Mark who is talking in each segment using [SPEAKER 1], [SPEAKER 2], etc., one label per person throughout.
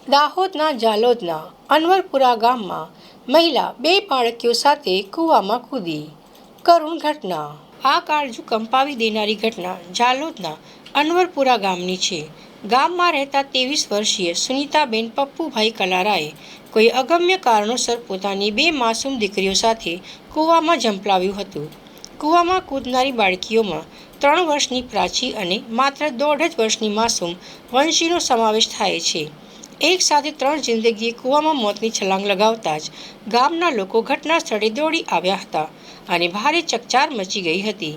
[SPEAKER 1] દાહોદના જાલોદના અનવરપુરા ગામમાં મહિલા 2 બાળકીઓ સાથે કૂવામાં કૂદી, કરુણ ઘટના। આ કાળજું કંપાવી દેનારી ઘટના જાલોદના અનવરપુરા ગામની છે। ગામમાં રહેતા 23 વર્ષીય સુનીતાબેન પપ્પુભાઈ કલારાએ કોઈ અગમ્ય કારણોસર પોતાની 2 માસૂમ દીકરીઓ સાથે કૂવામાં ઝંપલાવ્યું હતું। કૂવામાં કૂદનારી બાળકીઓમાં 3 વર્ષની પ્રાચી અને માત્ર 1.5 વર્ષની માસૂમ વંશીનો સમાવેશ થાય છે। એક સાથે 3 જિંદગીએ કૂવામાં મોતની છલાંગ લગાવતા જ ગામના લોકો ઘટના સ્થળે દોડી આવ્યા હતા અને ભારે ચકચાર મચી ગઈ હતી।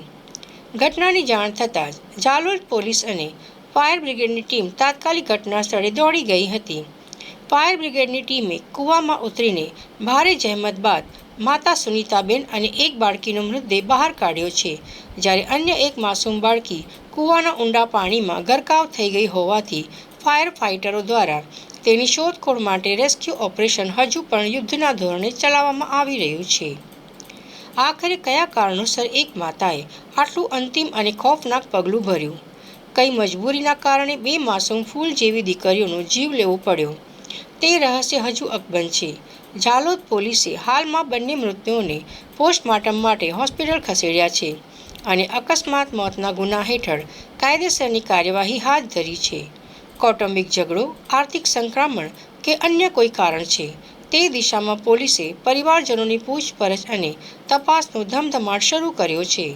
[SPEAKER 1] ઘટનાની જાણ થતાં જ જાલોદ પોલીસ અને ફાયર બ્રિગેડની ટીમ તાત્કાલિક ઘટના સ્થળે દોડી ગઈ હતી। ફાયર બ્રિગેડની ટીમે કૂવામાં ઉતરીને ભારે જહેમત બાદ માતા સુનીતાબેન અને એક બાળકીનો મૃતદેહ બહાર કાઢ્યો છે, જ્યારે અન્ય એક માસૂમ બાળકી કૂવાના ઊંડા પાણીમાં ગરકાવ થઈ ગઈ હોવાથી ફાયર ફાઇટરો દ્વારા તેની શોધખોળ માટે રેસ્ક્યુ ઓપરેશન હજુ પણ યુદ્ધના ધોરણે ચલાવવામાં આવી રહ્યું છે। આખરે કયા કારણોસર એક માતાએ આટલું અંતિમ અને ખૌફનાક પગલું ભર્યું? કઈ મજબૂરીના કારણે 2 માસૂમ ફૂલ જેવી દીકરીઓનો જીવ લેવો પડ્યો? તે રહસ્ય હજુ અકબંધ છે। જાલોદ પોલીસે હાલમાં બંને મૃતદેહોને પોસ્ટમોર્ટમ માટે હોસ્પિટલ ખસેડ્યા છે અને અકસ્માત મોતના ગુના હેઠળ કાયદેસરની કાર્યવાહી હાથ ધરી છે। કૌટુંબિક ઝઘડો, આર્થિક સંકળામણ કે અન્ય કોઈ કારણ છે, તે દિશામાં પોલીસે પરિવારજનોની પૂછપરછ અને તપાસનો ધમધમાટ શરૂ કર્યો છે।